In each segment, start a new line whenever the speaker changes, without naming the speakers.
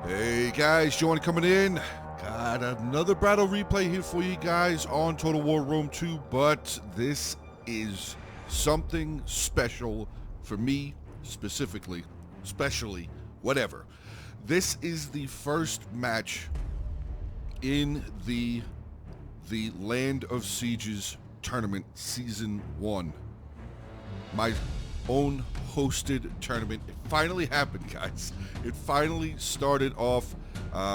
Hey guys, Johnny coming in. Got another battle replay here for you guys on Total War Rome 2, but this is something special for me specifically, especially, whatever. This is the first match in the Land of Sieges tournament season 1. My own hosted tournament. It finally happened, guys. It finally started off.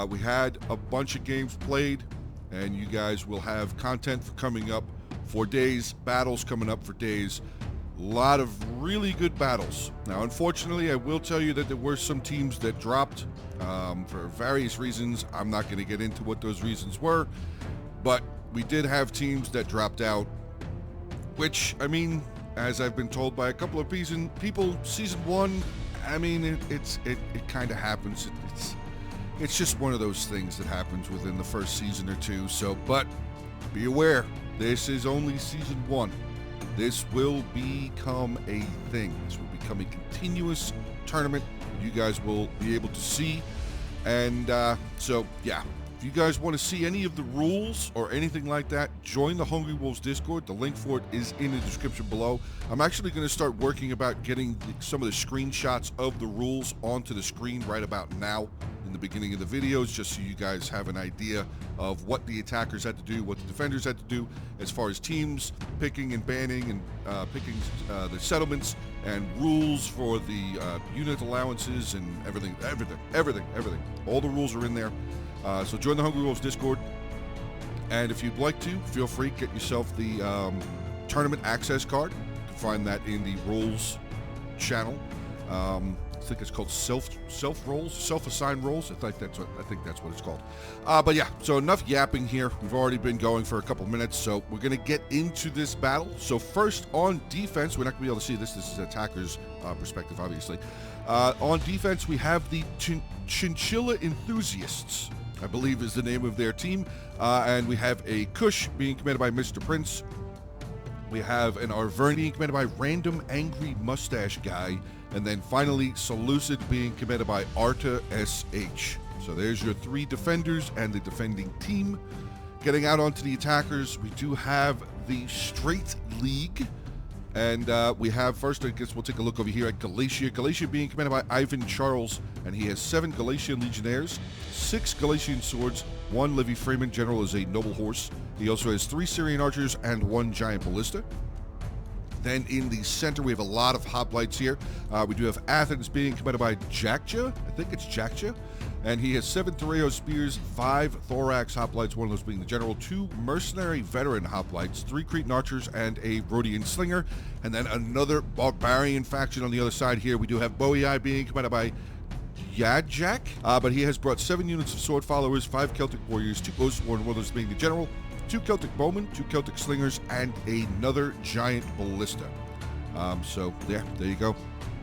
We had a bunch of games played, and you guys will have content for coming up for days, battles coming up for days. A lot of really good battles. Now, unfortunately, I will tell you that there were some teams that dropped for various reasons. I'm not going to get into what those reasons were, but we did have teams that dropped out, which, I mean, as I've been told by a couple of people, season 1, I mean, it kind of happens. It's just one of those things that happens within the first season or two. So, but be aware, this is only season 1. This will become a thing. This will become a continuous tournament you guys will be able to see. And so, yeah. If you guys want to see any of the rules or anything like that, join the Hungry Wolves Discord. The link for it is in the description below. I'm actually going to start working about getting some of the screenshots of the rules onto the screen right about now in the beginning of the videos, just so you guys have an idea of what the attackers had to do, what the defenders had to do, as far as teams picking and banning and picking the settlements and rules for the unit allowances and everything. All the rules are in there. So join the Hungry Wolves Discord, and if you'd like to, feel free to get yourself the tournament access card. You can find that in the roles channel. I think it's called self-assigned roles. I think that's what it's called. But yeah, so enough yapping here. We've already been going for a couple minutes, so we're gonna get into this battle. So first on defense, we're not gonna be able to see this. This is attacker's perspective, obviously. On defense, we have the Chinchilla Enthusiasts, I believe is the name of their team. And we have a Kush being commanded by Mr. Prince. We have an Arverni being commanded by Random Angry Mustache Guy. And then finally, Seleucid being commanded by Arta SH. So there's your 3 defenders and the defending team. Getting out onto the attackers, we do have the Straight League. And we have, first, I guess we'll take a look over here at Galatia. Galatia being commanded by Ivan Charles, and he has 7 Galatian Legionnaires, 6 Galatian swords, 1 Livy Freeman, general is a noble horse. He also has 3 Syrian archers and 1 giant ballista. Then in the center, we have a lot of hoplites here. We do have Athens being commanded by Jakja. I think it's Jakja. And he has 7 Thoreo spears, 5 thorax hoplites, one of those being the general, 2 mercenary veteran hoplites, 3 Cretan archers, and a Rhodian slinger. And then another barbarian faction on the other side here. We do have Boei being commanded by Yadjak, but he has brought 7 units of sword followers, 5 Celtic warriors, 2 Ghost Warden Warlords being the general, 2 Celtic bowmen, 2 Celtic slingers, and another giant ballista. So yeah, there you go.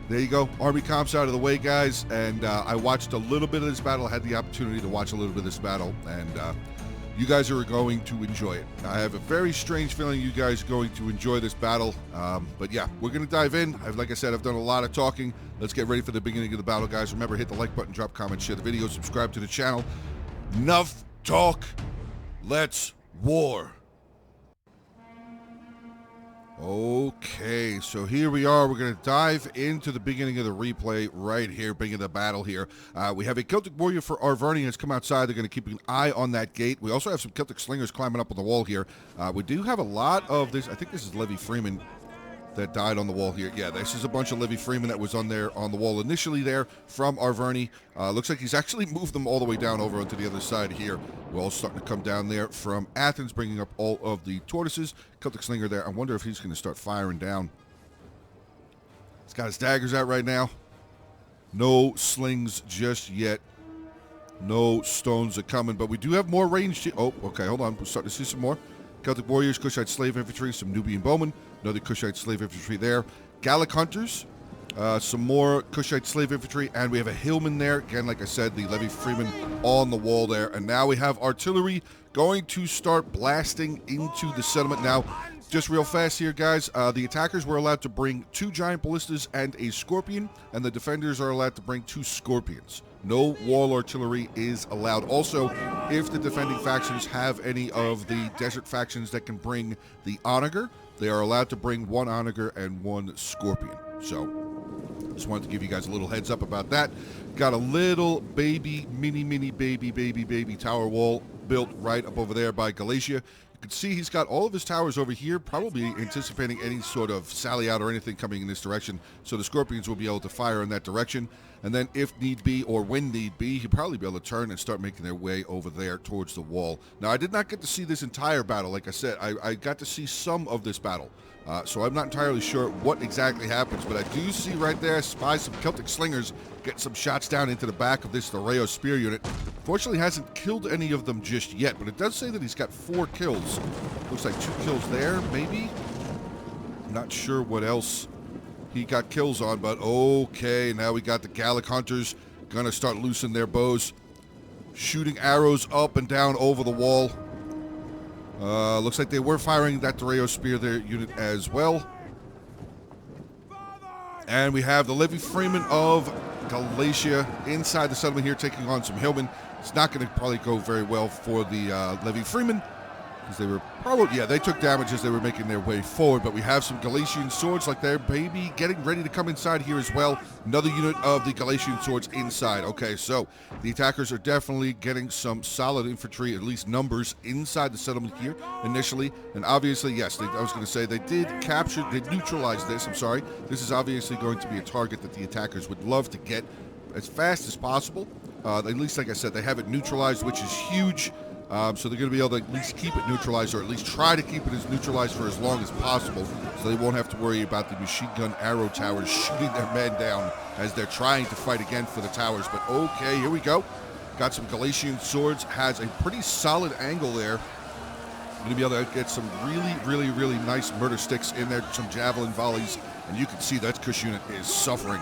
There you go. Army comps out of the way, guys. And I watched a little bit of this battle. I had the opportunity to watch a little bit of this battle, and you guys are going to enjoy it. I have a very strange feeling you guys are going to enjoy this battle. But yeah, we're going to dive in. Like I said, I've done a lot of talking. Let's get ready for the beginning of the battle, guys. Remember, hit the like button, drop comments, share the video, subscribe to the channel. Enough talk. Let's war. Okay, so here we are. We're going to dive into the beginning of the replay right here, beginning of the battle here. We have a Celtic warrior for Arverni has come outside. They're going to keep an eye on that gate. We also have some Celtic slingers climbing up on the wall here. We do have a lot of this. I think this is Livy Freeman that died on the wall here. Yeah, this is a bunch of Livy Freeman that was on the wall initially there from Arverni. Looks like he's actually moved them all the way down over onto the other side here. We're all starting to come down there from Athens, bringing up all of the tortoises. Celtic slinger there. I wonder if he's going to start firing down. He's got his daggers out right now. No slings just yet. No stones are coming, but we do have more ranged. Oh, okay, hold on. We're starting to see some more. Celtic warriors, Kushite slave infantry, some Nubian bowmen, another Kushite slave infantry there. Gallic hunters, some more Kushite slave infantry, and we have a hillman there. Again, like I said, the Livy Freeman on the wall there. And now we have artillery going to start blasting into the settlement. Now, Just real fast here, guys. The attackers were allowed to bring 2 giant ballistas and a scorpion, and the defenders are allowed to bring 2 scorpions. No wall artillery is allowed. Also, if the defending factions have any of the desert factions that can bring the onager, they are allowed to bring 1 onager and 1 scorpion. So, just wanted to give you guys a little heads up about that. Got a little baby, mini baby tower wall built right up over there by Galatia. You can see he's got all of his towers over here, probably anticipating any sort of sally out or anything coming in this direction, so the Scorpions will be able to fire in that direction. And then if need be, or when need be, he'll probably be able to turn and start making their way over there towards the wall. Now, I did not get to see this entire battle. Like I said, I got to see some of this battle. So I'm not entirely sure what exactly happens, but I do see right there, spy some Celtic slingers get some shots down into the back of this Thoreo spear unit. Fortunately, hasn't killed any of them just yet, but it does say that he's got 4 kills. Looks like 2 kills there, maybe? I'm not sure what else he got kills on, but okay, now we got the Gallic hunters gonna start loosening their bows, shooting arrows up and down over the wall. Looks like they were firing that Thoreo spear there unit as well. And we have the Levy Freeman of Galatia inside the settlement here taking on some hillmen. It's not going to probably go very well for the Levy Freeman, because they were probably, yeah, they took damage as they were making their way forward, but we have some Galatian swords like they're maybe getting ready to come inside here as well. Another unit of the Galatian swords inside. Okay, so the attackers are definitely getting some solid infantry, at least numbers, inside the settlement here initially. And obviously, yes, I was going to say they did capture, they neutralized this, I'm sorry. This is obviously going to be a target that the attackers would love to get as fast as possible. At least, like I said, they have it neutralized, which is huge. So they're going to be able to at least keep it neutralized, or at least try to keep it as neutralized for as long as possible, so they won't have to worry about the machine gun arrow towers shooting their men down as they're trying to fight again for the towers. But okay, here we go. Got some Galatian swords, has a pretty solid angle there. Going to be able to get some really nice murder sticks in there, some javelin volleys, and you can see that Kush unit is suffering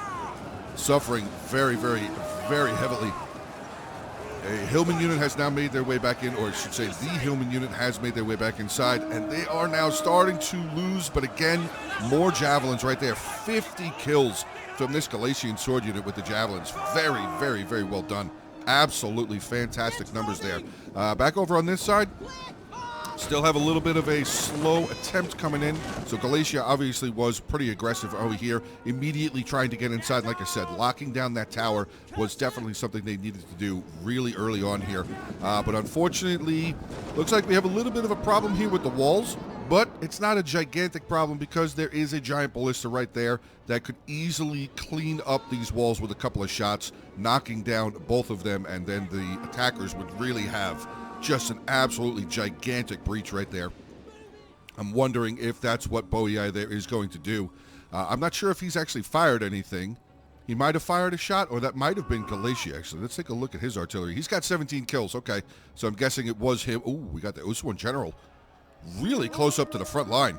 very heavily. A Hillman unit has now made their way back in, or I should say the Hillman unit has made their way back inside, and they are now starting to lose, but again, more javelins right there. 50 kills from this Galatian sword unit with the javelins. Very well done. Absolutely fantastic numbers there. Back over on this side, still have a little bit of a slow attempt coming in. So Galatia obviously was pretty aggressive over here, immediately trying to get inside. Like I said, locking down that tower was definitely something they needed to do really early on here. But unfortunately, looks like we have a little bit of a problem here with the walls, but it's not a gigantic problem because there is a giant ballista right there that could easily clean up these walls with a couple of shots, knocking down both of them, and then the attackers would really have just an absolutely gigantic breach right there. I'm wondering if that's what Boei there is going to do. I'm not sure if he's actually fired anything. He might have fired a shot, or that might have been Galatia, actually. Let's take a look at his artillery. He's got 17 kills. Okay, so I'm guessing it was him. Ooh, we got the Uswan General really close up to the front line.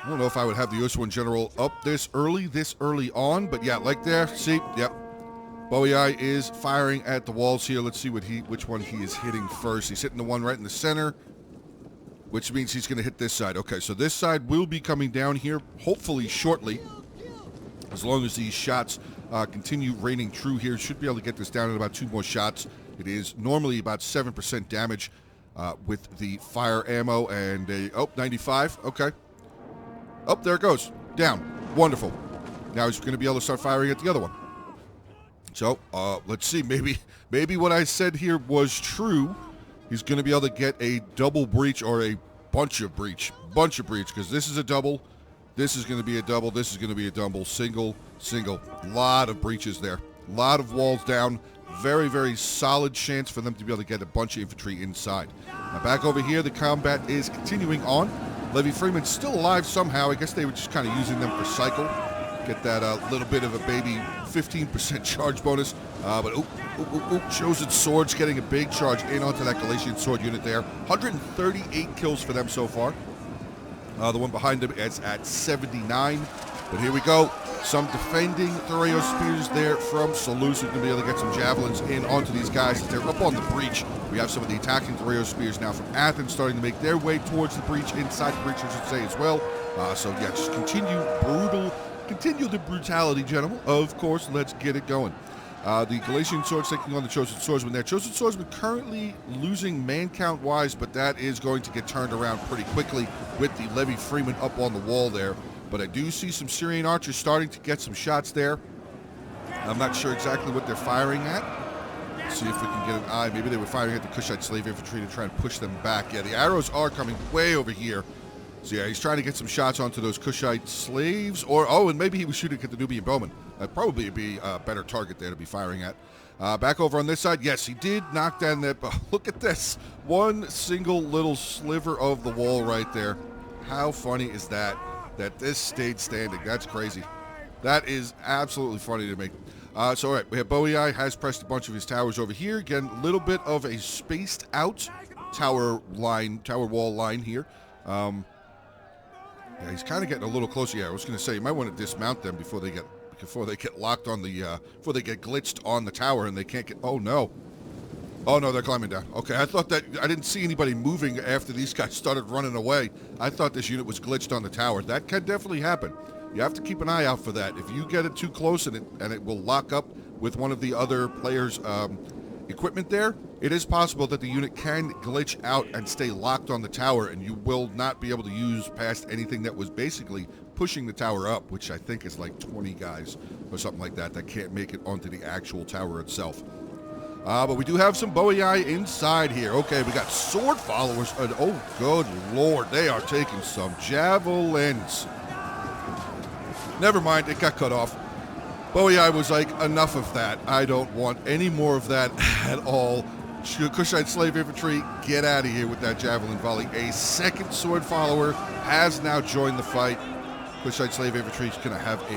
I don't know if I would have the Uswan General up this early on, but yeah, like there, see, yep. Boei is firing at the walls here. Let's see which one he is hitting first. He's hitting the one right in the center, which means he's going to hit this side. Okay, so this side will be coming down here, hopefully shortly. As long as these shots continue raining true here, should be able to get this down in about 2 more shots. It is normally about 7% damage with the fire ammo, and oh, 95. Okay. Oh, there it goes. Down. Wonderful. Now he's going to be able to start firing at the other one. So, let's see, maybe what I said here was true. He's going to be able to get a double breach, or a bunch of breach, because this is a double, this is going to be a double, this is going to be a double, single. Lot of breaches there, lot of walls down. Very solid chance for them to be able to get a bunch of infantry inside. Now back over here, the combat is continuing on. Levy Freeman's still alive somehow. I guess they were just kind of using them for cycle. Get that little bit of a baby 15% charge bonus. But Chosen Swords getting a big charge in onto that Galatian sword unit there. 138 kills for them so far. The one behind them is at 79. But here we go. Some defending Thurios spears there from Seleucid. Going to be able to get some javelins in onto these guys as they're up on the breach. We have some of the attacking Thurios spears now from Athens starting to make their way towards the breach, inside the breach, I should say, as well. So yeah, just continue the brutality, gentlemen. Of course, let's get it going. The Galatian swords taking on the Chosen Swordsman there. Chosen Swordsman currently losing man count-wise, but that is going to get turned around pretty quickly with the Levy Freeman up on the wall there. But I do see some Syrian archers starting to get some shots there. I'm not sure exactly what they're firing at. Let's see if we can get an eye. Maybe they were firing at the Cushite slave infantry to try and push them back. Yeah, the arrows are coming way over here. So yeah, he's trying to get some shots onto those Cushite slaves. And maybe he was shooting at the Nubian bowmen. That'd probably be a better target there to be firing at. Back over on this side, yes, he did knock down that. Look at this. One single little sliver of the wall right there. How funny is that? That this stayed standing. That's crazy. That is absolutely funny to me. So, all right, we have Boei has pressed a bunch of his towers over here. Again, a little bit of a spaced out tower wall line here. Yeah, he's kind of getting a little closer. Yeah, I was going to say, you might want to dismount them before they get locked on the, before they get glitched on the tower and they can't get, oh no, they're climbing down. Okay, I thought that, I didn't see anybody moving after these guys started running away. I thought this unit was glitched on the tower. That can definitely happen. You have to keep an eye out for that. If you get it too close and it will lock up with one of the other players' equipment there, it is possible that the unit can glitch out and stay locked on the tower, and you will not be able to use past anything that was basically pushing the tower up, which I think is like 20 guys or something like that can't make it onto the actual tower itself. But we do have some Boei inside here. Okay, we got sword followers. And, oh, good Lord, they are taking some javelins. Never mind, it got cut off. Boei was like, enough of that. I don't want any more of that at all. Cushite slave infantry, get out of here with that javelin volley. A second sword follower has now joined the fight. Cushite slave infantry is going to have a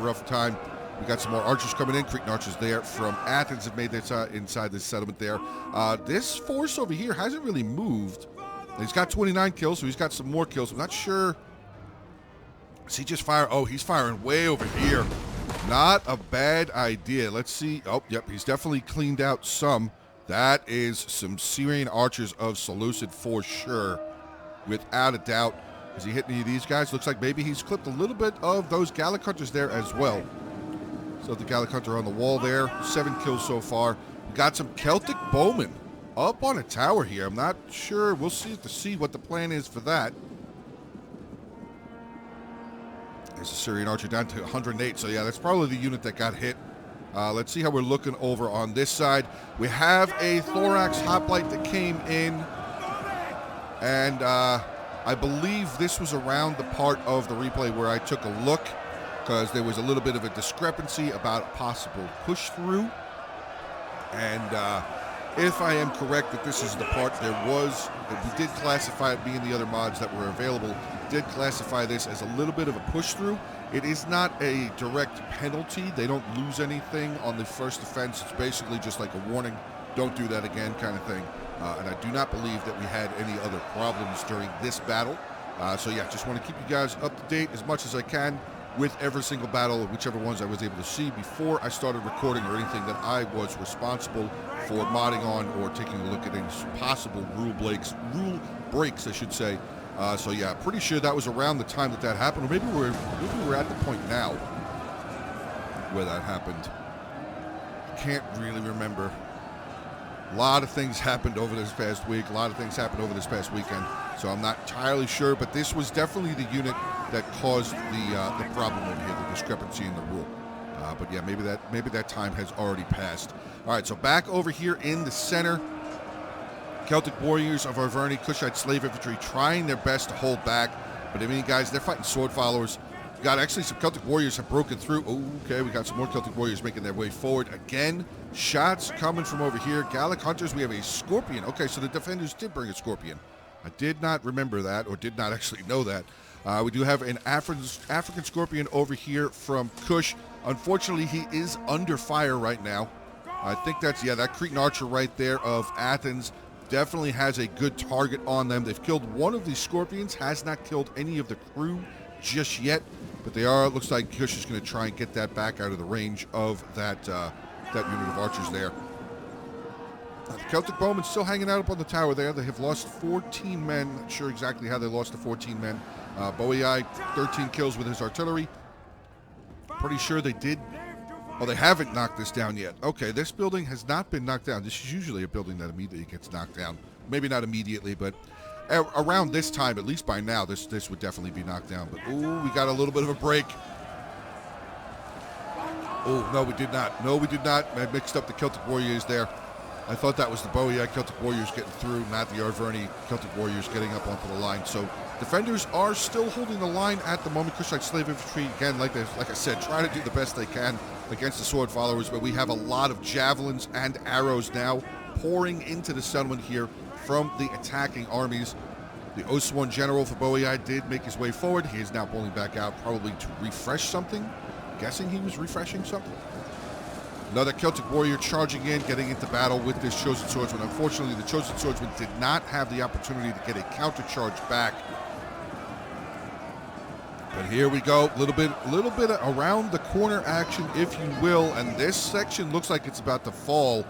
rough time. We got some more archers coming in. Cretan archers there from Athens have made their inside this settlement there. This force over here hasn't really moved. He's got 29 kills, so he's got some more kills. I'm not sure. Is he just fire? Oh, he's firing way over here. Not a bad idea. Let's see. Oh, yep, he's definitely cleaned out some. That is some Syrian archers of Seleucid for sure, without a doubt. Is he hitting any of these guys? Looks like maybe he's clipped a little bit of those Gallic hunters there as well. So the Gallic hunter on the wall there. 7 kills so far. We got some Celtic bowmen up on a tower here. I'm not sure. We'll see what the plan is for that. There's a Syrian archer down to 108. So yeah, that's probably the unit that got hit. Let's see how we're looking over on this side. We have a Thorax hoplite that came in. And I believe this was around the part of the replay where I took a look, because there was a little bit of a discrepancy about a possible push through. And if I am correct that this is the part we did classify it, being the other mods that were available, did classify this as a little bit of a push through. It is not a direct penalty. They don't lose anything on the first offense. It's basically just like a warning, don't do that again kind of thing. And I do not believe that we had any other problems during this battle. So yeah, just want to keep you guys up to date as much as I can with every single battle, whichever ones I was able to see before I started recording, or anything that I was responsible for modding on or taking a look at any possible rule breaks, I should say. So yeah, pretty sure that was around the time that happened, or maybe we're at the point now where that happened. I can't really remember. A lot of things happened over this past week. A lot of things happened over this past weekend. So I'm not entirely sure, but this was definitely the unit that caused the problem over here, the discrepancy in the rule. But yeah, maybe that time has already passed. All right, so back over here in the center, Celtic warriors of Arverni, Cushite slave infantry, trying their best to hold back. But I mean, guys, they're fighting sword followers. We got actually some Celtic warriors have broken through. Okay, we got some more Celtic warriors making their way forward again. Shots coming from over here. Gallic hunters, we have a scorpion. Okay, so the defenders did bring a scorpion. I did not remember that, or did not actually know that. We do have an African scorpion over here from Kush. Unfortunately, he is under fire right now. I think that's, yeah, that Cretan archer right there of Athens definitely has a good target on them. They've killed one of these scorpions, has not killed any of the crew just yet. But they are, it looks like Kush is going to try and get that back out of the range of that that unit of archers there. The Celtic Bowmen still hanging out up on the tower there. They have lost 14 men. Not sure exactly how they lost the 14 men. Bowie 13 kills with his artillery. Pretty sure they did. Oh, they haven't knocked this down yet. Okay, this building has not been knocked down. This is usually a building that immediately gets knocked down. Maybe not immediately, but around this time, at least by now, this would definitely be knocked down. But, ooh, we got a little bit of a break. Oh, no, we did not. No, we did not. I mixed up the Celtic Warriors there. I thought that was the Bowie Celtic Warriors getting through, not the Arverni Celtic Warriors getting up onto the line. So defenders are still holding the line at the moment. Kushite Slave Infantry, again, like I said, trying to do the best they can against the sword followers, but we have a lot of javelins and arrows now pouring into the settlement here from the attacking armies. The Oswan general for Bowie did make his way forward. He is now pulling back out, probably to refresh something. I'm guessing he was refreshing something. Another Celtic warrior charging in, getting into battle with this Chosen Swordsman. Unfortunately, the Chosen Swordsman did not have the opportunity to get a counter charge back. But here we go, a little bit around the corner action, if you will, and this section looks like it's about to fall.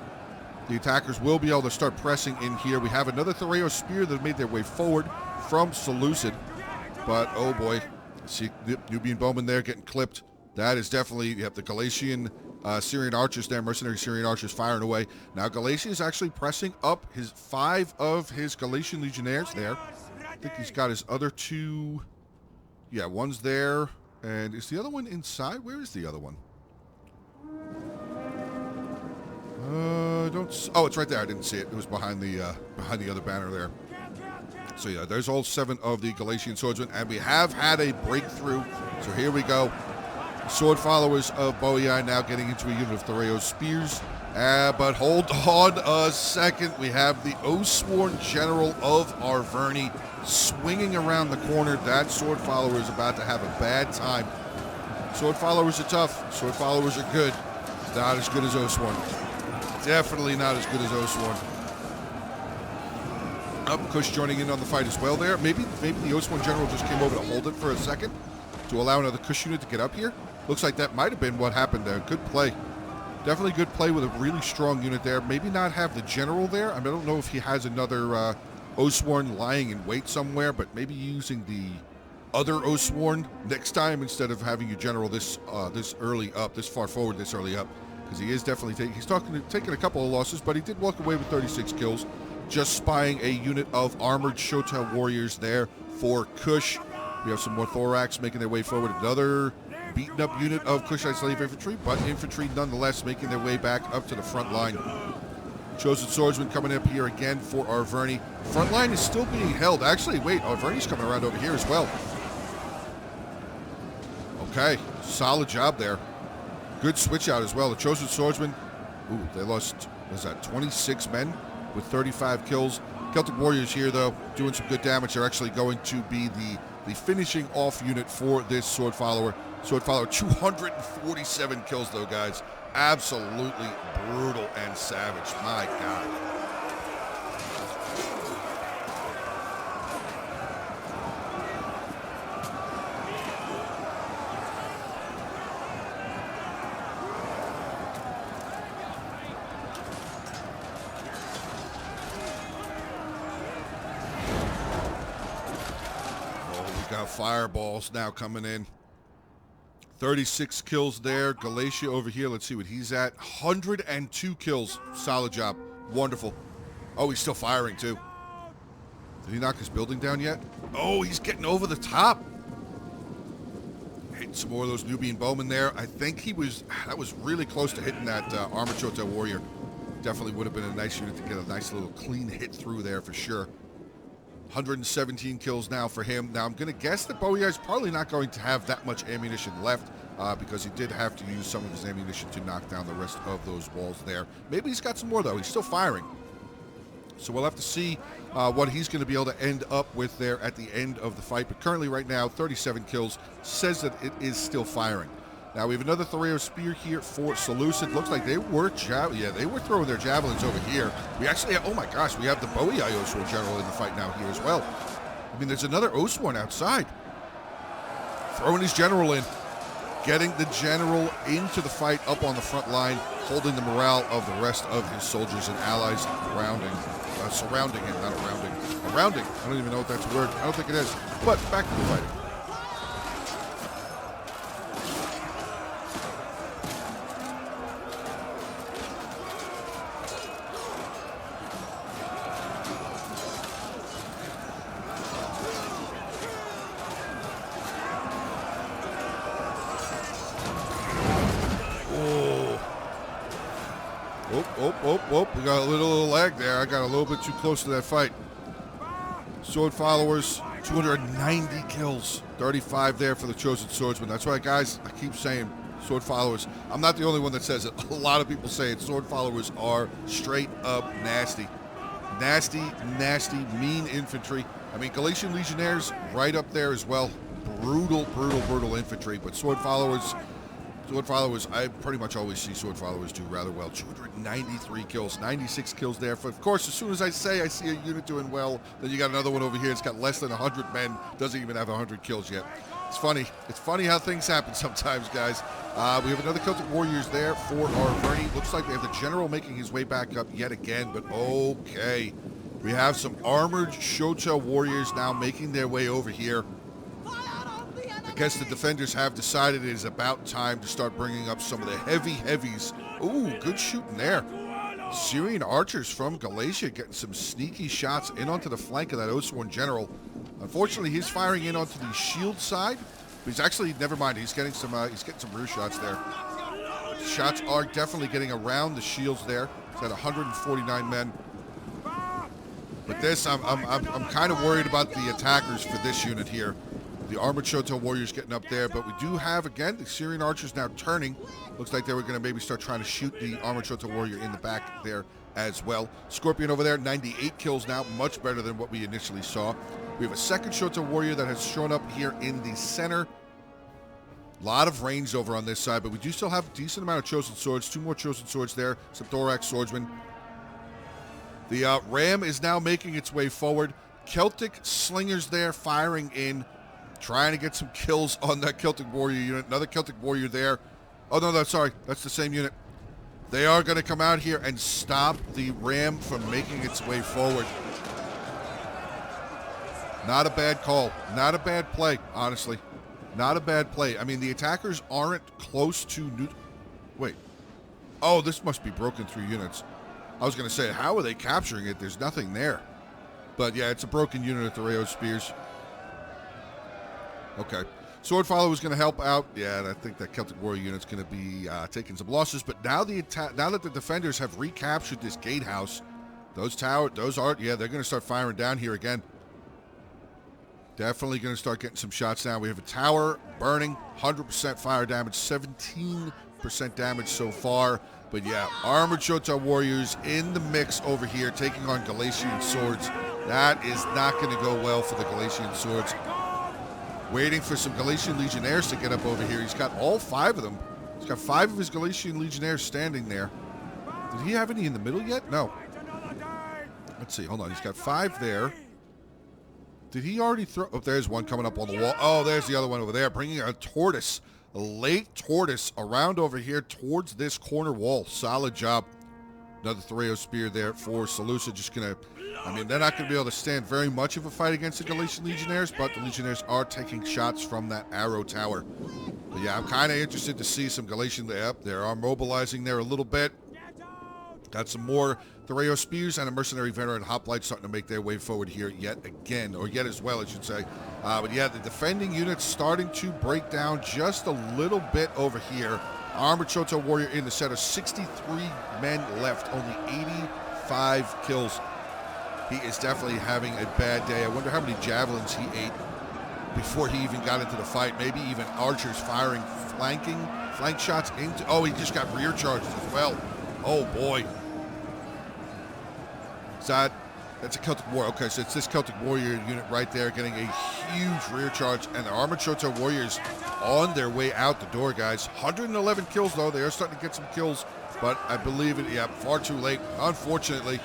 The attackers will be able to start pressing in here. We have another Thoreo spear that made their way forward from Seleucid, but oh boy, see Nubian Bowman there getting clipped. That is definitely, you have the Galatian Syrian archers there, mercenary Syrian archers firing away. Now Galatia is actually pressing up his 5 of his Galatian legionnaires there. I think he's got his other 2. Yeah, one's there, and is the other one inside? Where is the other one? Oh, it's right there. I didn't see it. It was behind the other banner there. So yeah, there's all 7 of the Galatian swordsmen, and we have had a breakthrough. So here we go. Sword followers of Bowie now getting into a unit of Thoreo spears. But hold on a second. We have the Osworn General of Arverni swinging around the corner. That sword follower is about to have a bad time. Sword followers are tough. Sword followers are good. Not as good as Osworn. Definitely not as good as Osworn. Kush joining in on the fight as well there. Maybe the Osworn General just came over to hold it for a second to allow another Kush unit to get up here. Looks like that might have been what happened there. Good play. Definitely good play with a really strong unit there. Maybe not have the general there. I don't know if he has another Osworn lying in wait somewhere, but maybe using the other Osworn next time instead of having your general this early up, this far forward, this early up, because he is definitely taking a couple of losses, but he did walk away with 36 kills, just spying a unit of armored Shotel warriors there for Kush. We have some more Thorax making their way forward. Another beaten up unit of Kushite Slave Infantry, but infantry nonetheless making their way back up to the front line. Chosen Swordsman coming up here again for Arverni. Front line is still being held. Actually, wait, Arverni's coming around over here as well. Okay, solid job there. Good switch out as well. The Chosen Swordsman, ooh, they lost, was that 26 men with 35 kills. Celtic Warriors here, though, doing some good damage. They're actually going to be the finishing off unit for this Sword Follower. Sword Follower, 247 kills, though, guys. Absolutely brutal and savage. My God. Fireballs now coming in. 36 kills there. Galatia over here. Let's see what he's at. 102 kills. Solid job. Wonderful. Oh, he's still firing too. Did he knock his building down yet? Oh, he's getting over the top. Hitting some more of those Nubian bowmen there. I think that was really close to hitting that Armored Shotel warrior. Definitely would have been a nice unit to get a nice little clean hit through there for sure. 117 kills now for him. Now, I'm going to guess that Bowie is probably not going to have that much ammunition left because he did have to use some of his ammunition to knock down the rest of those walls there. Maybe he's got some more, though. He's still firing. So we'll have to see what he's going to be able to end up with there at the end of the fight. But currently, right now, 37 kills, says that it is still firing. Now, we have another Thoreo spear here for Seleucid. Looks like they were throwing their javelins over here. We actually have, oh my gosh, we have the Bowie Osworn General in the fight now here as well. I mean, there's another Osworn outside. throwing his general in. Getting the general into the fight up on the front line, holding the morale of the rest of his soldiers and allies surrounding him, not surrounding. Surrounding. I don't even know if that's a word. I don't think it is. But back to the fighting. We got a little lag there. I got a little bit too close to that fight. Sword followers, 290 kills. 35 there for the chosen swordsman. That's why, guys, I keep saying sword followers. I'm not the only one that says it. A lot of people say it. Sword followers are straight up nasty. Nasty, nasty, mean infantry. I mean, Galatian legionnaires right up there as well. Brutal, brutal, brutal infantry. But sword followers, I pretty much always see sword followers do rather well. 293 kills, 96 kills there. But of course, as soon as I see a unit doing well, then you got another one over here. It's got less than 100 men, doesn't even have 100 kills yet. It's funny. It's funny how things happen sometimes, guys. We have another Celtic Warriors there for our Vernie. Looks like they have the general making his way back up yet again, but okay. We have some armored Shota Warriors now making their way over here. I guess the defenders have decided it is about time to start bringing up some of the heavies. Ooh, good shooting there. Syrian archers from Galatia getting some sneaky shots in onto the flank of that Oathsworn general. Unfortunately, he's firing in onto the shield side, but he's actually, never mind, he's getting some rear shots there. Shots are definitely getting around the shields there. He's at 149 men. But this, I'm kind of worried about the attackers for this unit here. The armored Shota Warriors getting up there, but we do have, again, the Syrian archers now turning. Looks like they were going to maybe start trying to shoot the armored Shota Warrior in the back there as well. Scorpion over there, 98 kills now, much better than what we initially saw. We have a second Shota Warrior that has shown up here in the center. A lot of range over on this side, but we do still have a decent amount of chosen swords. 2 more chosen swords there, some thorax swordsmen. The ram is now making its way forward. Celtic slingers there firing in, trying to get some kills on that Celtic Warrior unit. Another Celtic Warrior there. Oh, no, sorry. That's the same unit. They are going to come out here and stop the ram from making its way forward. Not a bad call. Not a bad play, honestly. Not a bad play. I mean, the attackers aren't close to... Wait. Oh, this must be broken through units. I was going to say, how are they capturing it? There's nothing there. But, yeah, it's a broken unit at the Rayo Spears. Okay. Sword Follow is going to help out. Yeah, and I think that Celtic Warrior unit's going to be taking some losses. But now now that the defenders have recaptured this gatehouse, they're going to start firing down here again. Definitely going to start getting some shots now. We have a tower burning, 100% fire damage, 17% damage so far. But yeah, armored Shota Warriors in the mix over here, taking on Galatian swords. That is not going to go well for the Galatian swords. Waiting for some Galatian Legionnaires to get up over here. He's got all 5 of them. He's got 5 of his Galatian Legionnaires standing there. Did he have any in the middle yet? No. Let's see. Hold on. He's got 5 there. Did he already throw? Oh, there's one coming up on the wall. Oh, there's the other one over there. Bringing a tortoise. A late tortoise around over here towards this corner wall. Solid job. Another Thereo spear there for Seleucia. Just going to... I mean, they're not going to be able to stand very much of a fight against the Galatian Legionnaires, but the Legionnaires are taking shots from that arrow tower. But yeah, I'm kind of interested to see some Galatian... Yep, they are mobilizing there a little bit. Got some more Thereo spears and a mercenary veteran hoplite starting to make their way forward here yet again, or yet as well, I should say. But yeah, the defending units starting to break down just a little bit over here. Armored Shota Warrior in the center, 63 men left, only 85 kills. He is definitely having a bad day. I wonder how many javelins he ate before he even got into the fight. Maybe even archers firing flank shots into... Oh, he just got rear charges as well. Oh, boy. That's a Celtic Warrior. Okay, so it's this Celtic Warrior unit right there getting a huge rear charge. And the Armored Shota Warriors on their way out the door, guys. 111 kills, though. They are starting to get some kills. But I believe it, yeah, far too late. Unfortunately,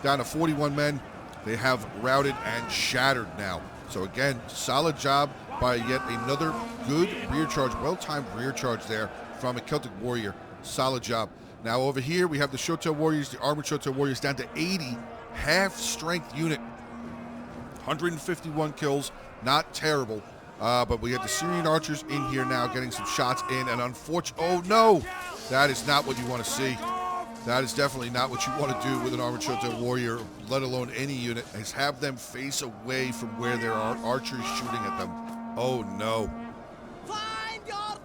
down to 41 men. They have routed and shattered now. So, again, solid job by yet another good rear charge, well-timed rear charge there from a Celtic Warrior. Solid job. Now over here we have the Shoto Warriors, the Armored Shoto Warriors down to 80, half-strength unit. 151 kills, not terrible. But we have the Syrian archers in here now getting some shots in, and unfortunately, oh no! That is not what you want to see. That is definitely not what you want to do with an Armored Shoto Warrior, let alone any unit, is have them face away from where there are archers shooting at them. Oh no.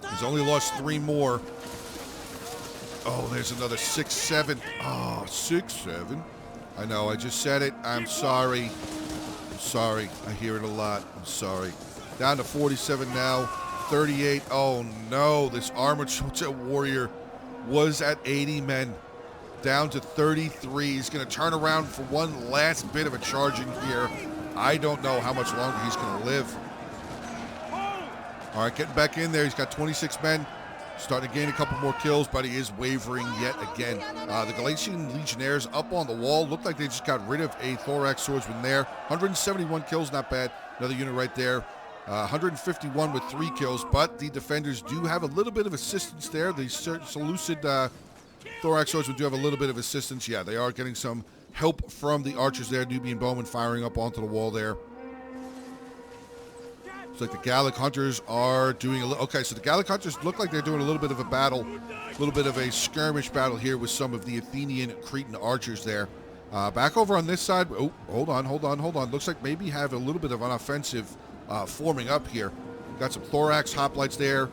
He's only lost 3 more. Oh, there's another 6, 7. Oh, 6, 7. I know, I just said it. I'm sorry. I'm sorry. I hear it a lot. I'm sorry. Down to 47 now. 38. Oh no, this Armored Shoto Warrior was at 80 men. Down to 33. He's going to turn around for one last bit of a charging here. I don't know how much longer he's going to live. All right, getting back in there. He's got 26 men. Starting to gain a couple more kills, but he is wavering yet again. The Galatian Legionnaires up on the wall. Looked like they just got rid of a Thorax Swordsman there. 171 kills, not bad. Another unit right there. 151 with 3 kills, but the defenders do have a little bit of assistance there. The Seleucid Thorax Swordsmen do have a little bit of assistance. Yeah, they are getting some help from the archers there. Nubian Bowman firing up onto the wall there. Looks like the Gallic Hunters are doing a little... Okay, so the Gallic Hunters look like they're doing a little bit of a battle, a little bit of a skirmish battle here with some of the Athenian Cretan archers there. Back over on this side... Oh, hold on. Looks like maybe have a little bit of an offensive forming up here. Got some Thorax Hoplites there.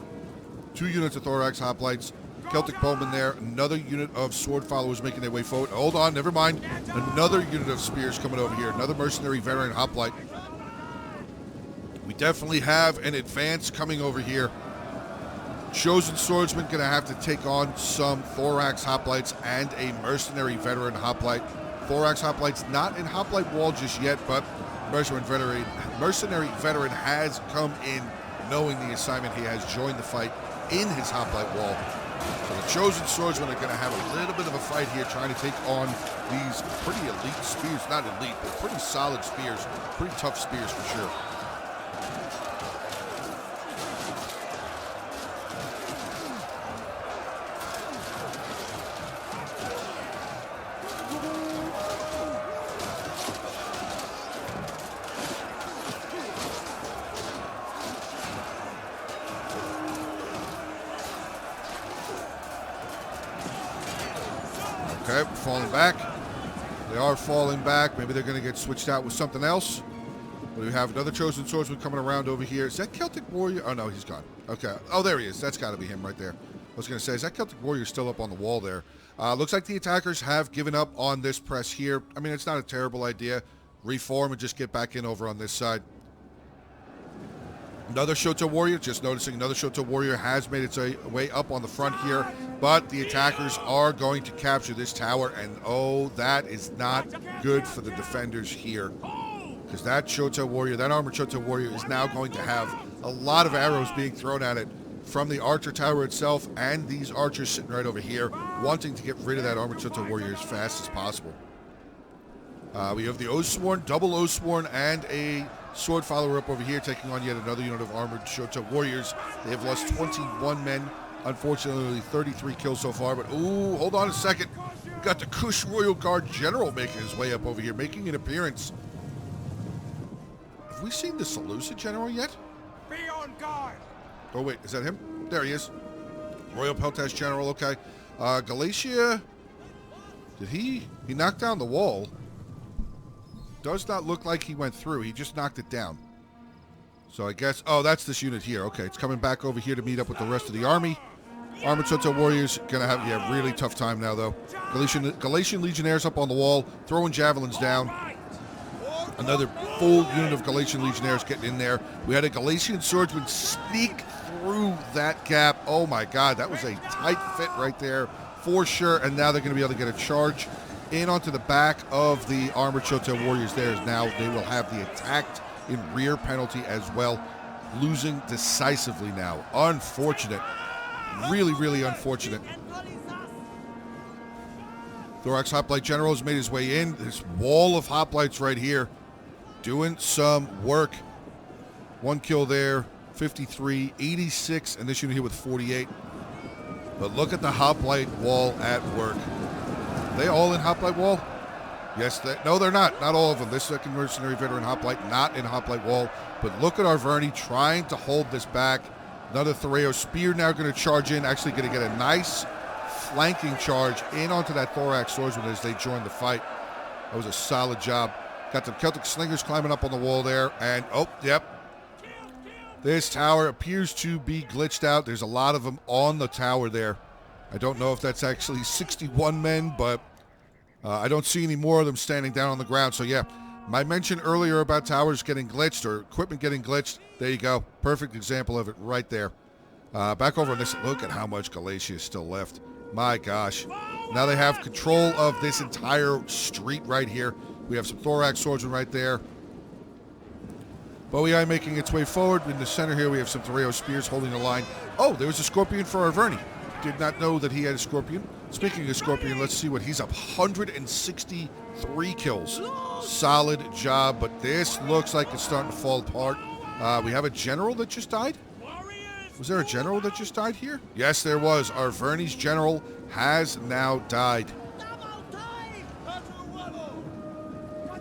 2 units of Thorax Hoplites. Celtic Bowmen there. Another unit of Sword Followers making their way forward. Hold on, never mind. Another unit of Spears coming over here. Another Mercenary Veteran Hoplite. We definitely have an advance coming over here. Chosen Swordsman going to have to take on some Thorax Hoplites and a Mercenary Veteran Hoplite. Thorax Hoplite's not in Hoplite Wall just yet, but Mercenary Veteran has come in knowing the assignment. He has joined the fight in his Hoplite Wall. So the Chosen Swordsmen are going to have a little bit of a fight here trying to take on these pretty elite spears. Not elite, but pretty solid spears. Pretty tough spears for sure. Okay, falling back. They are falling back. Maybe they're going to get switched out with something else. But we have another Chosen Swordsman coming around over here. Is that Celtic Warrior? Oh, no, he's gone. Okay. Oh, there he is. That's got to be him right there. I was going to say, is that Celtic Warrior still up on the wall there? Looks like the attackers have given up on this press here. I mean, it's not a terrible idea. Reform and just get back in over on this side. Another Shoto Warrior, just noticing another Shoto Warrior has made its way up on the front here, but the attackers are going to capture this tower, and oh, that is not good for the defenders here, because that Shoto Warrior, that Armored Shoto Warrior, is now going to have a lot of arrows being thrown at it from the Archer Tower itself, and these archers sitting right over here, wanting to get rid of that Armored Shoto Warrior as fast as possible. We have the Oathsworn, double Oathsworn, and a Sword Follower up over here, taking on yet another unit of Armored Shoto Warriors. They have lost 21 men. Unfortunately, 33 kills so far. But, ooh, hold on a second. Got the Kush Royal Guard General making his way up over here, making an appearance. Have we seen the Seleucid General yet?
Be on guard.
Oh, wait, is that him? There he is. Royal Peltash General, okay. Galatia, did he knocked down the wall. Does not look like he went through. He just knocked it down. So I guess... Oh, that's this unit here. Okay, it's coming back over here to meet up with the rest of the army. Armored Shoto Warriors going to have a really tough time now, though. Galatian Legionnaires up on the wall, throwing javelins down. Another full unit of Galatian Legionnaires getting in there. We had a Galatian Swordsman sneak through that gap. Oh, my God. That was a tight fit right there for sure. And now they're going to be able to get a charge in onto the back of the Armored Shoto Warriors there. Now they will have the attacked in rear penalty as well, losing decisively now. Unfortunate. Really, really unfortunate. Thorax Hoplite General has made his way in. This wall of hoplites right here doing some work. 1 kill there. 53, 86, and this unit here with 48. But look at the hoplite wall at work. Are they all in hoplite wall? Yes, no, they're not. Not all of them. This second mercenary veteran hoplite not in hoplite wall. But look at Arverni trying to hold this back. Another Thoreo spear now going to charge in. Actually going to get a nice flanking charge in onto that thorax swordsman as they join the fight. That was a solid job. Got the Celtic slingers climbing up on the wall there. And, oh, yep. This tower appears to be glitched out. There's a lot of them on the tower there. I don't know if that's actually 61 men, but I don't see any more of them standing down on the ground. So, yeah, my mention earlier about towers getting glitched or equipment getting glitched, there you go. Perfect example of it right there. Back over on this. Look at how much Galatia is still left. My gosh. Now they have control of this entire street right here. We have some thorax swordsmen right there. Boei making its way forward. In the center here, we have some Thoreo spears holding the line. Oh, there was a scorpion for Arverni. Did not know that he had a scorpion. Speaking of scorpion, let's see what he's up. 163 kills. Solid job, but this looks like it's starting to fall apart. We have a general that just died. Was there a general that just died here? Yes, there was. Arverni's general has now died.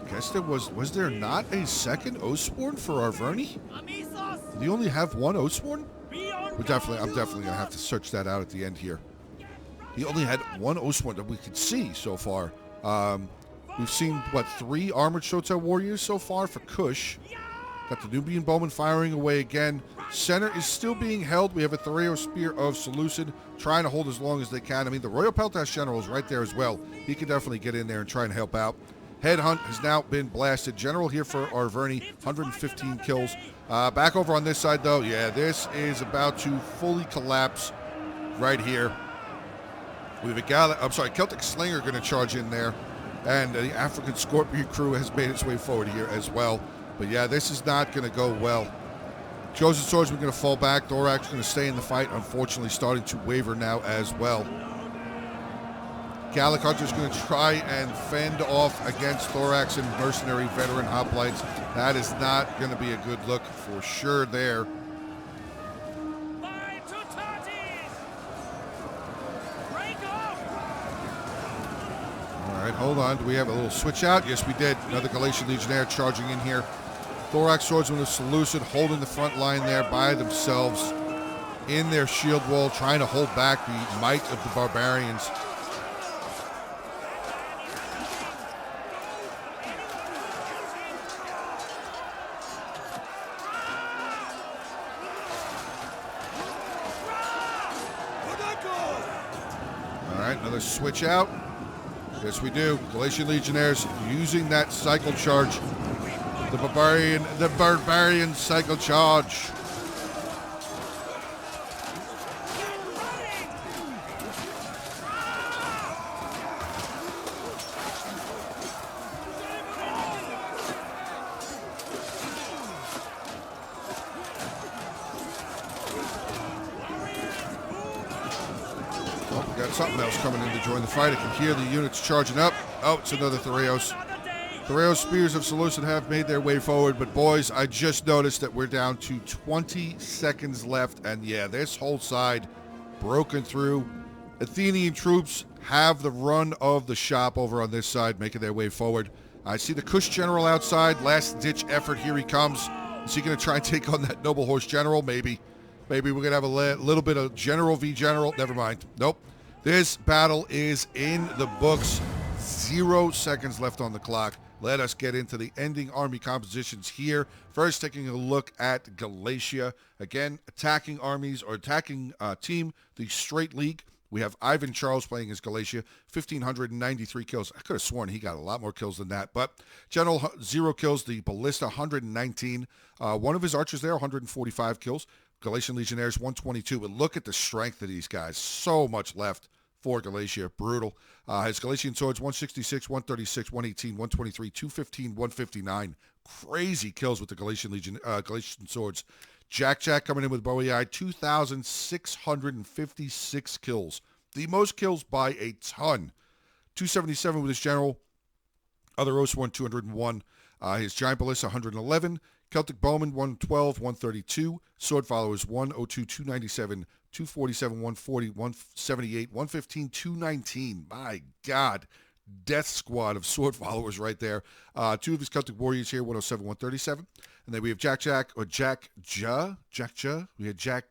Guess there was there not a second Oathsworn for Arverni? Did he only have one Oathsworn? I'm definitely gonna have to search that out at the end here. He only had one Oathsworn that we could see so far. We've seen what, 3 armored Shotai warriors so far for Kush. Got the Nubian bowman firing away again. Center is still being held. We have a Thoreo spear of Seleucid trying to hold as long as they can. I mean, the Royal Peltas general is right there as well. He can definitely get in there and try and help out. Headhunt has now been blasted. General here for Arverni, 115 kills. Back over on this side, though, yeah, this is about to fully collapse right here. We have a Celtic Slinger going to charge in there. And the African Scorpion crew has made its way forward here as well. But yeah, this is not going to go well. Chosen Swordsman going to fall back. Thorax going to stay in the fight. Unfortunately, starting to waver now as well. Gallic Hunter's going to try and fend off against Thorax and Mercenary Veteran Hoplites. That is not going to be a good look for sure there. All right, hold on. Do we have a little switch out? Yes, we did. Another Galatian Legionnaire charging in here. Thorax Swordsman of Seleucid holding the front line there by themselves in their shield wall, trying to hold back the might of the barbarians. Another switch out. Yes, we do. Galatian Legionnaires using that cycle charge. The barbarian cycle charge. Something else coming in to join the fight. I can hear the units charging up. Oh, it's another Thoreos. Thoreos spears of Seleucid have made their way forward, but boys, I just noticed that we're down to 20 seconds left, and yeah, this whole side broken through. Athenian troops have the run of the shop over on this side, making their way forward. I see the Kush general outside. Last-ditch effort. Here he comes. Is he going to try and take on that noble horse general? Maybe. Maybe we're going to have a little bit of general v general. Never mind. Nope. This battle is in the books. 0 seconds left on the clock. Let us get into the ending army compositions here. First, taking a look at Galatia. Again, attacking armies or attacking team, the Straight League. We have Ivan Charles playing as Galatia, 1,593 kills. I could have sworn he got a lot more kills than that. But General, 0 kills. The Ballista, 119. One of his archers there, 145 kills. Galatian Legionnaires, 122. But look at the strength of these guys. So much left for Galatia. Brutal. His Galatian swords, 166, 136, 118, 123, 215, 159. Crazy kills with the Galatian swords. Jack coming in with Boei, 2,656 kills. The most kills by a ton. 277 with his general. Other Oathsworn, 201. His Giant Ballista, 111. Celtic Bowman 112, 132. Sword Followers 102, 297, 247, 140, 178, 115, 219. My God. Death squad of sword followers right there. Two of his Celtic Warriors here, 107, 137. And then we have Jack, or Jack Ja. We had Jack,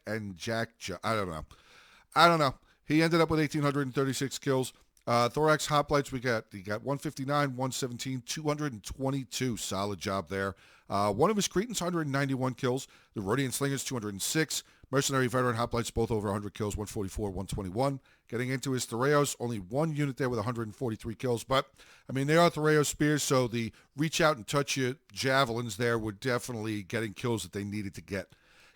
and Jack Ja. I don't know. He ended up with 1,836 kills. Thorax Hoplites, he got 159, 117, 222. Solid job there. One of his Cretans, 191 kills. The Rhodian Slingers, 206. Mercenary Veteran Hoplites, both over 100 kills, 144, 121. Getting into his Thoreos, only one unit there with 143 kills. But, I mean, they are Thoreo spears, so the reach out and touch you javelins there were definitely getting kills that they needed to get.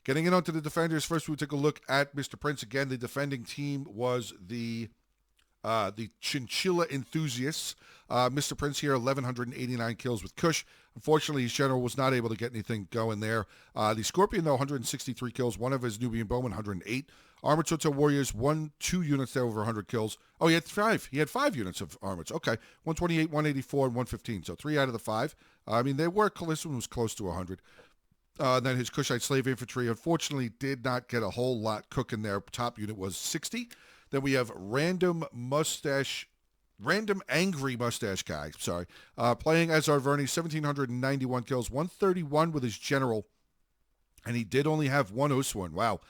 Getting in onto the defenders, first we take a look at Mr. Prince. Again, the defending team was the Chinchilla Enthusiasts. Mr. Prince here, 1,189 kills with Kush. Unfortunately, his general was not able to get anything going there. The Scorpion, though, 163 kills. One of his Nubian Bowmen, 108. Armored Soto Warriors, 2 units there over 100 kills. Oh, he had 5. He had 5 units of armored. Okay, 128, 184, and 115. So 3 out of the 5. I mean, this one was close to 100. Then his Kushite Slave Infantry, unfortunately, did not get a whole lot cooking there. Top unit was 60. Then we have Random Angry Mustache Guy, playing as Arverni, 1,791 kills, 131 with his general, and he did only have one Oathsworn. Wow.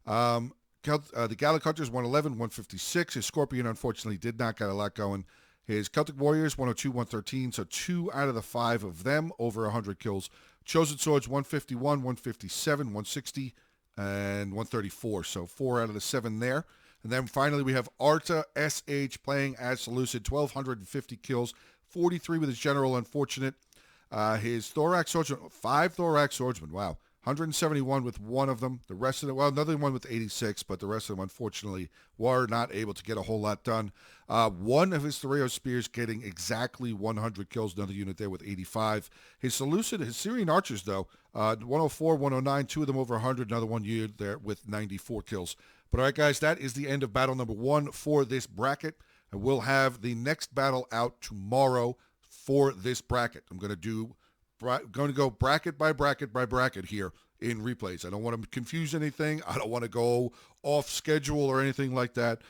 The Gallic Hunters, 111, 156. His Scorpion, unfortunately, did not get a lot going. His Celtic Warriors, 102, 113, so 2 out of the 5 of them over 100 kills. Chosen Swords, 151, 157, 160, and 134, so 4 out of the 7 there. And then finally we have Arta SH playing as Seleucid, 1,250 kills, 43 with his general, unfortunate. His Thorax Swordsman, 5 Thorax Swordsmen, wow. 171 with one of them. The rest of them, another one with 86, but the rest of them, unfortunately, were not able to get a whole lot done. One of his Thoreo Spears getting exactly 100 kills, another unit there with 85. His Seleucid, his Syrian Archers, though, 104, 109, 2 of them over 100, another one unit there with 94 kills. But all right, guys, that is the end of battle number 1 for this bracket. And we'll have the next battle out tomorrow for this bracket. I'm going to go bracket by bracket by bracket here in replays. I don't want to confuse anything. I don't want to go off schedule or anything like that.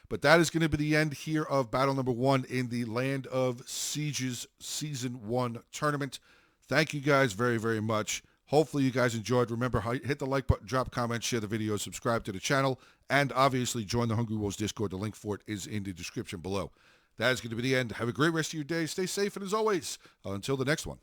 But that is going to be the end here of battle number 1 in the Land of Sieges Season 1 tournament. Thank you guys very, very much. Hopefully you guys enjoyed. Remember, hit the like button, drop comments, share the video, subscribe to the channel, and obviously join the Hungry Wolves Discord. The link for it is in the description below. That is going to be the end. Have a great rest of your day. Stay safe, and as always, until the next one.